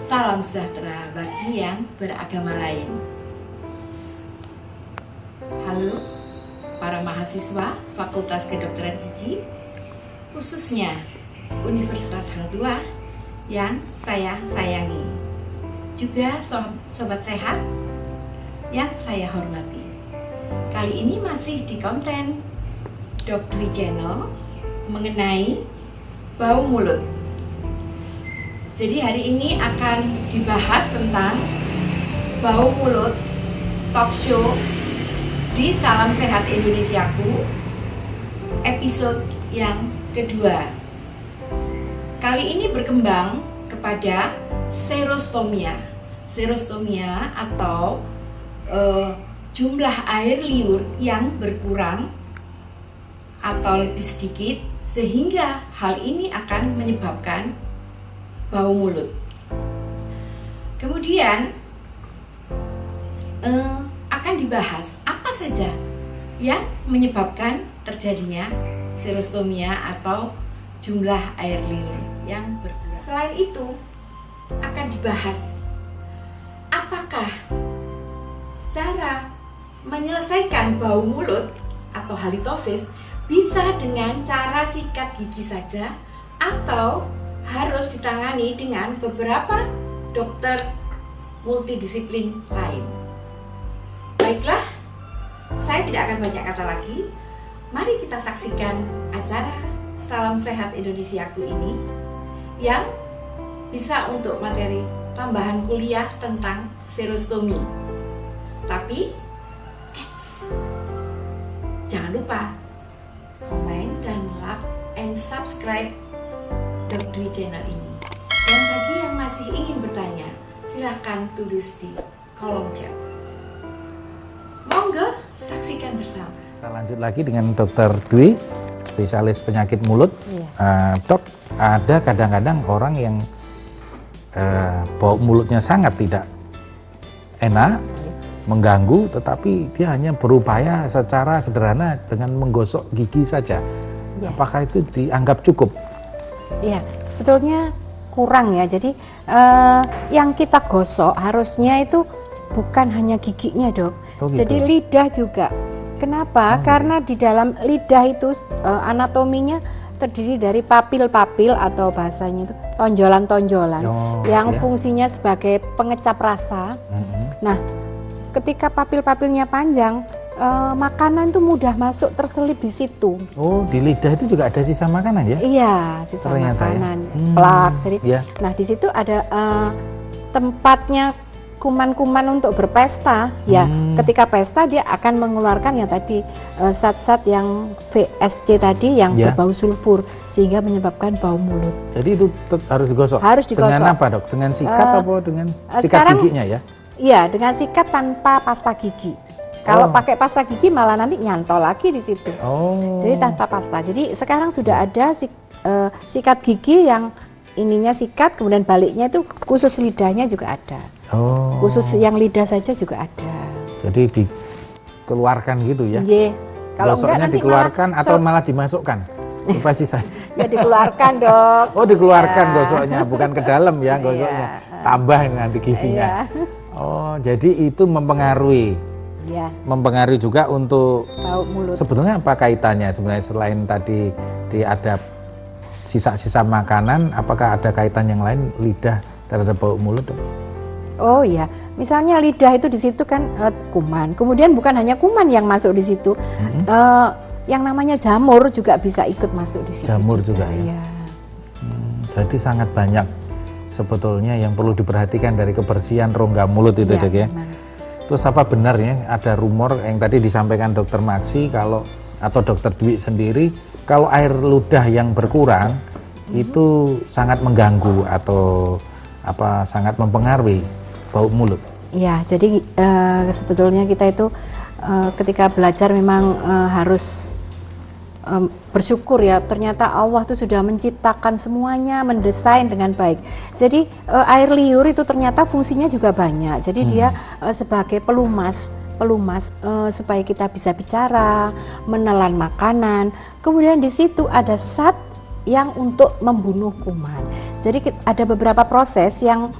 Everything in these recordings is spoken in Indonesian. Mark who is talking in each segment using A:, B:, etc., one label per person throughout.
A: Salam sejahtera bagi yang beragama lain. Halo para mahasiswa Fakultas Kedokteran Gigi, khususnya Universitas Hang Tuah yang saya sayangi, juga sobat sehat yang saya hormati. Kali ini masih di konten Dok Dwi Channel mengenai bau mulut. Jadi hari ini akan dibahas tentang bau mulut talk show di Salam Sehat Indonesiaku episode yang kedua. Kali ini berkembang kepada serostomia. Serostomia atau jumlah air liur yang berkurang atau lebih sedikit, sehingga hal ini akan menyebabkan bau mulut. Kemudian akan dibahas apa saja yang menyebabkan terjadinya serostomia atau jumlah air liur yang berkurang. Selain itu akan dibahas apakah cara menyelesaikan bau mulut atau halitosis bisa dengan cara sikat gigi saja atau harus ditangani dengan beberapa dokter multidisiplin lain. Baiklah, saya tidak akan banyak kata lagi. Mari kita saksikan acara Salam Sehat Indonesiaku ini yang bisa untuk materi tambahan kuliah tentang serostomi. Tapi jangan lupa komen dan like and subscribe Dok Dwi Channel ini. Dan bagi yang masih ingin bertanya, silahkan tulis di kolom chat. Monggo saksikan bersama.
B: Kita lanjut lagi dengan Dr. Dwi, spesialis penyakit mulut. Dok, ada kadang-kadang orang yang bau mulutnya sangat tidak enak, mengganggu, tetapi dia hanya berupaya secara sederhana dengan menggosok gigi saja. Apakah itu dianggap cukup?
C: Iya, sebetulnya kurang ya. Jadi yang kita gosok harusnya itu bukan hanya giginya, Dok.
B: Oh, gitu.
C: Jadi lidah juga. Kenapa? Karena di dalam lidah itu anatominya terdiri dari papil-papil atau bahasanya itu tonjolan-tonjolan yang fungsinya sebagai pengecap rasa. Nah, ketika papil-papilnya panjang, makanan itu mudah masuk terselip di situ.
B: Oh, di lidah itu juga ada sisa makanan ya?
C: Iya, sisa
B: ternyata
C: makanan, plak. Jadi,
B: ya.
C: nah di situ ada tempatnya kuman-kuman untuk berpesta. Ya, ketika pesta dia akan mengeluarkan yang tadi zat-zat yang VSC tadi yang berbau sulfur sehingga menyebabkan bau mulut.
B: Jadi itu harus digosok.
C: Harus digosok.
B: Dengan apa, Dok? Dengan sikat atau dengan sikat giginya ya?
C: Iya, dengan sikat tanpa pasta gigi. Kalau pakai pasta gigi malah nanti nyantol lagi di situ. Jadi tanpa pasta. Jadi sekarang sudah ada sikat gigi yang ininya sikat, kemudian baliknya itu khusus lidahnya juga ada. Khusus yang lidah saja juga ada.
B: Jadi dikeluarkan gitu ya?
C: Iya. Kalau enggak nanti
B: dikeluarkan atau malah dimasukkan supaya sisa.
C: Ya dikeluarkan, Dok.
B: Oh, dikeluarkan gosoknya, bukan ke dalam ya gosoknya. Tambah nanti gizinya. Oh, jadi itu mempengaruhi. Ya. Mempengaruhi juga untuk
C: bau mulut. Sebetulnya
B: apa kaitannya sebenarnya selain tadi ada sisa-sisa makanan, apakah ada kaitan yang lain lidah terhadap bau mulut?
C: Oh iya, misalnya lidah itu di situ kan kuman. Kemudian bukan hanya kuman yang masuk di situ, yang namanya jamur juga bisa ikut masuk di situ.
B: Jamur juga ya. Jadi sangat banyak sebetulnya yang perlu diperhatikan dari kebersihan rongga mulut itu, Dok ya. Terus apa benar ya ada rumor yang tadi disampaikan Dokter Maksi atau Dokter Dwi sendiri kalau air ludah yang berkurang itu sangat mengganggu atau sangat mempengaruhi bau mulut?
C: Ya, jadi sebetulnya kita itu ketika belajar memang harus bersyukur ya, ternyata Allah itu sudah menciptakan semuanya, mendesain dengan baik. Jadi air liur itu ternyata fungsinya juga banyak. Jadi dia sebagai pelumas supaya kita bisa bicara, menelan makanan. Kemudian di situ ada zat yang untuk membunuh kuman. Jadi ada beberapa proses yang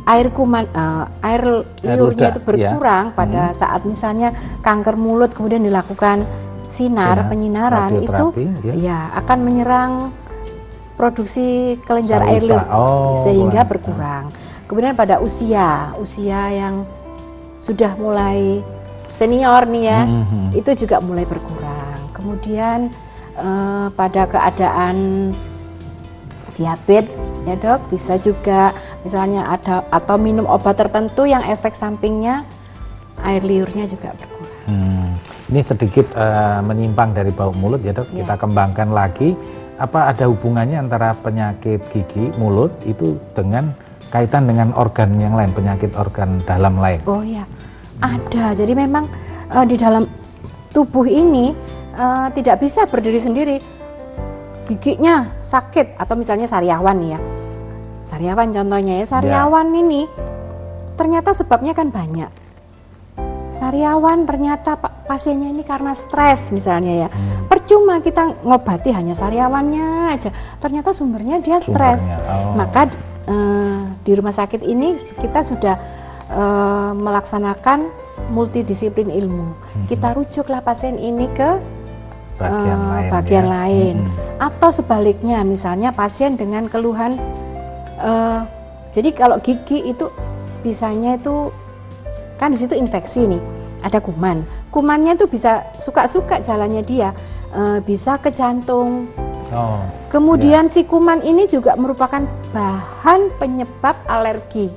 C: air liurnya
B: ludah,
C: itu berkurang pada saat misalnya kanker mulut kemudian dilakukan penyinaran itu ya akan menyerang produksi kelenjar air liur sehingga berkurang. Kemudian pada usia yang sudah mulai senior nih ya, itu juga mulai berkurang. Kemudian pada keadaan diabetes ya dok, bisa juga misalnya ada atau minum obat tertentu yang efek sampingnya air liurnya juga berkurang.
B: Ini sedikit menyimpang dari bau mulut ya dok, kita kembangkan lagi. Apa ada hubungannya antara penyakit gigi mulut itu dengan kaitan dengan organ yang lain, penyakit organ dalam lain?
C: Oh ya, ada. Jadi memang di dalam tubuh ini tidak bisa berdiri sendiri. Giginya sakit atau misalnya sariawan nih ya. Sariawan contohnya ya, sariawan ini ternyata sebabnya kan banyak. Sariawan ternyata pasiennya ini karena stres misalnya ya. Percuma kita ngobati hanya sariawannya aja. Ternyata sumbernya dia stres. Maka di rumah sakit ini kita sudah melaksanakan multidisiplin ilmu. Kita rujuklah pasien ini ke bagian lain. Atau sebaliknya misalnya pasien dengan keluhan jadi kalau gigi itu bisanya itu kan di situ infeksi nih, ada kuman. Kumannya tuh bisa suka-suka jalannya dia, bisa ke jantung. Kemudian si kuman ini juga merupakan bahan penyebab alergi.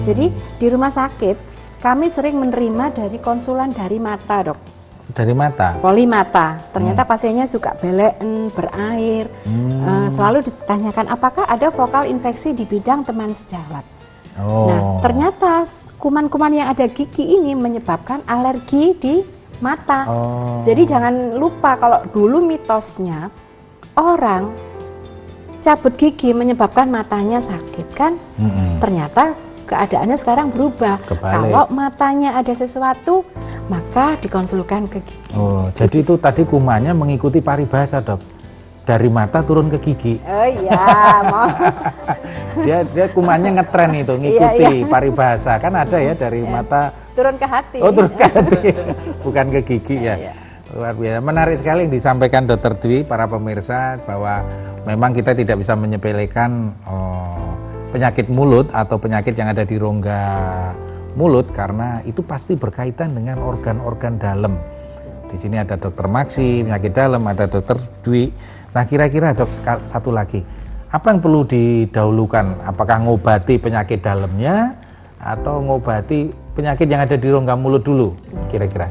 C: Jadi di rumah sakit kami sering menerima dari konsulan dari mata dok.
B: Dari mata? Polimata.
C: Ternyata pasiennya suka belen, berair. Selalu ditanyakan apakah ada vokal infeksi di bidang teman sejawat. Nah ternyata kuman-kuman yang ada gigi ini menyebabkan alergi di mata. Jadi jangan lupa kalau dulu mitosnya orang cabut gigi menyebabkan matanya sakit kan. Ternyata keadaannya sekarang berubah. Kalau matanya ada sesuatu maka dikonsulkan ke gigi.
B: Jadi itu tadi kumannya mengikuti paribasa dok, dari mata turun ke gigi.
C: Oh iya, mau.
B: dia kumannya ngetren itu, ngikuti paribasa. Kan ada ya dari mata
C: turun ke hati.
B: Turun ke hati, bukan ke gigi ya. Luar biasa, menarik sekali yang disampaikan Dr. Dwi, para pemirsa, bahwa memang kita tidak bisa menyepelekan penyakit mulut atau penyakit yang ada di rongga mulut karena itu pasti berkaitan dengan organ-organ dalam. Di sini ada Dr. Maksi, penyakit dalam, ada Dr. Dwi. Nah, kira-kira dok satu lagi, apa yang perlu didahulukan? Apakah ngobati penyakit dalamnya atau ngobati penyakit yang ada di rongga mulut dulu kira-kira?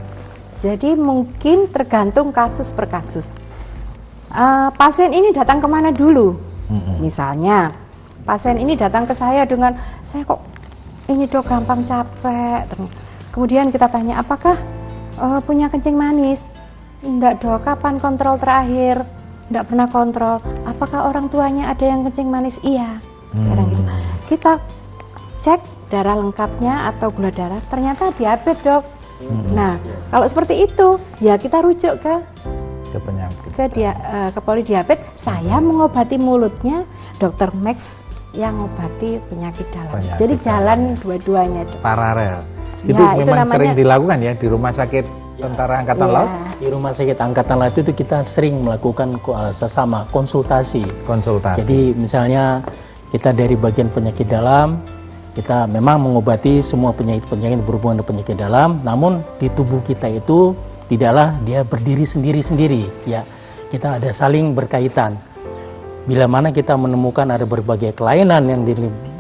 C: Jadi mungkin tergantung kasus per kasus. Pasien ini datang kemana dulu? Misalnya pasien ini datang ke saya dengan saya kok ini dok gampang capek. Kemudian kita tanya apakah punya kencing manis? Enggak dok, kapan kontrol terakhir? Enggak pernah kontrol. Apakah orang tuanya ada yang kencing manis? Iya. Gitu. Kita cek darah lengkapnya atau gula darah, ternyata diabetes dok. Nah kalau seperti itu ya kita rujuk ke
B: penyakit
C: ke polidiabetes. Saya mengobati mulutnya, Dr. Max yang mengobati penyakit dalam. Jadi jalan dua-duanya
B: paralel. Itu memang sering dilakukan ya di rumah sakit Tentara Angkatan Laut.
D: Di rumah sakit Angkatan Laut itu kita sering melakukan sesama konsultasi. Jadi misalnya kita dari bagian penyakit dalam, kita memang mengobati semua penyakit-penyakit berhubungan dengan penyakit dalam, namun di tubuh kita itu tidaklah dia berdiri sendiri-sendiri ya. Kita ada saling berkaitan. Bila mana kita menemukan ada berbagai kelainan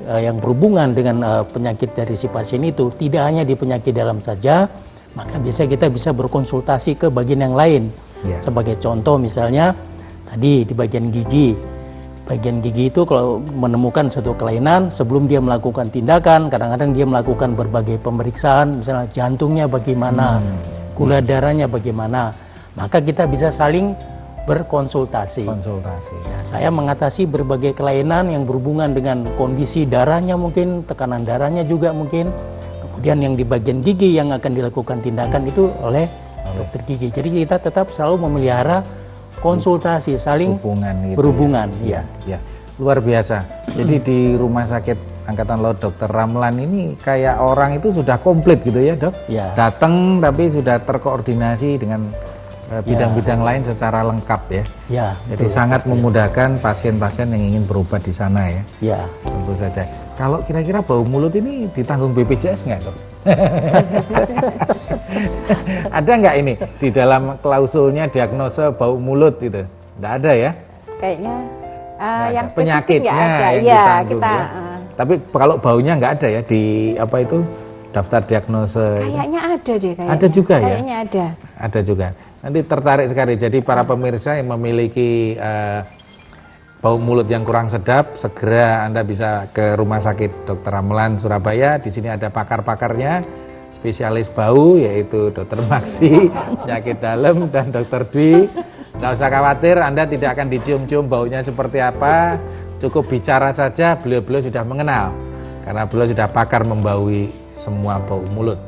D: yang berhubungan dengan penyakit dari si pasien itu, tidak hanya di penyakit dalam saja, maka biasanya kita bisa berkonsultasi ke bagian yang lain. Sebagai contoh misalnya tadi di bagian gigi. Bagian gigi itu kalau menemukan satu kelainan, sebelum dia melakukan tindakan, kadang-kadang dia melakukan berbagai pemeriksaan, misalnya jantungnya bagaimana, gula darahnya bagaimana, maka kita bisa saling berkonsultasi. Ya, saya mengatasi berbagai kelainan yang berhubungan dengan kondisi darahnya mungkin, tekanan darahnya juga mungkin. Kemudian yang di bagian gigi yang akan dilakukan tindakan itu oleh dokter gigi. Jadi kita tetap selalu memelihara konsultasi, saling berhubungan.
B: Ya, luar biasa. Jadi di rumah sakit Angkatan Laut Dr. Ramlan ini kayak orang itu sudah komplit gitu ya, Dok?
D: Ya.
B: Datang tapi sudah terkoordinasi dengan bidang-bidang lain secara lengkap ya.
D: Ya.
B: Jadi sangat memudahkan pasien-pasien yang ingin berobat di sana ya.
D: Ya.
B: Tentu saja. Kalau kira-kira bau mulut ini ditanggung BPJS nggak, Dok? Ada nggak ini di dalam klausulnya diagnosa bau mulut itu? Nggak ada ya?
C: Kayaknya yang spesifik
B: penyakitnya
C: nggak ada.
B: yang
C: Iya,
B: ditanggung
C: kita
B: ya. Tapi kalau baunya nggak ada ya di apa itu daftar diagnosa?
C: kayaknya ada deh kayaknya.
B: Ada juga ya?
C: Kayaknya ada.
B: Ada juga. Nanti tertarik sekali. Jadi para pemirsa yang memiliki bau mulut yang kurang sedap, segera Anda bisa ke Rumah Sakit Dr. Ramlan Surabaya. Di sini ada pakar-pakarnya, spesialis bau yaitu Dr. Maksi, penyakit dalam, dan Dr. Dwi. Nggak usah khawatir, Anda tidak akan dicium-cium baunya seperti apa. Cukup bicara saja, beliau-beliau sudah mengenal. Karena beliau sudah pakar membaui semua bau mulut.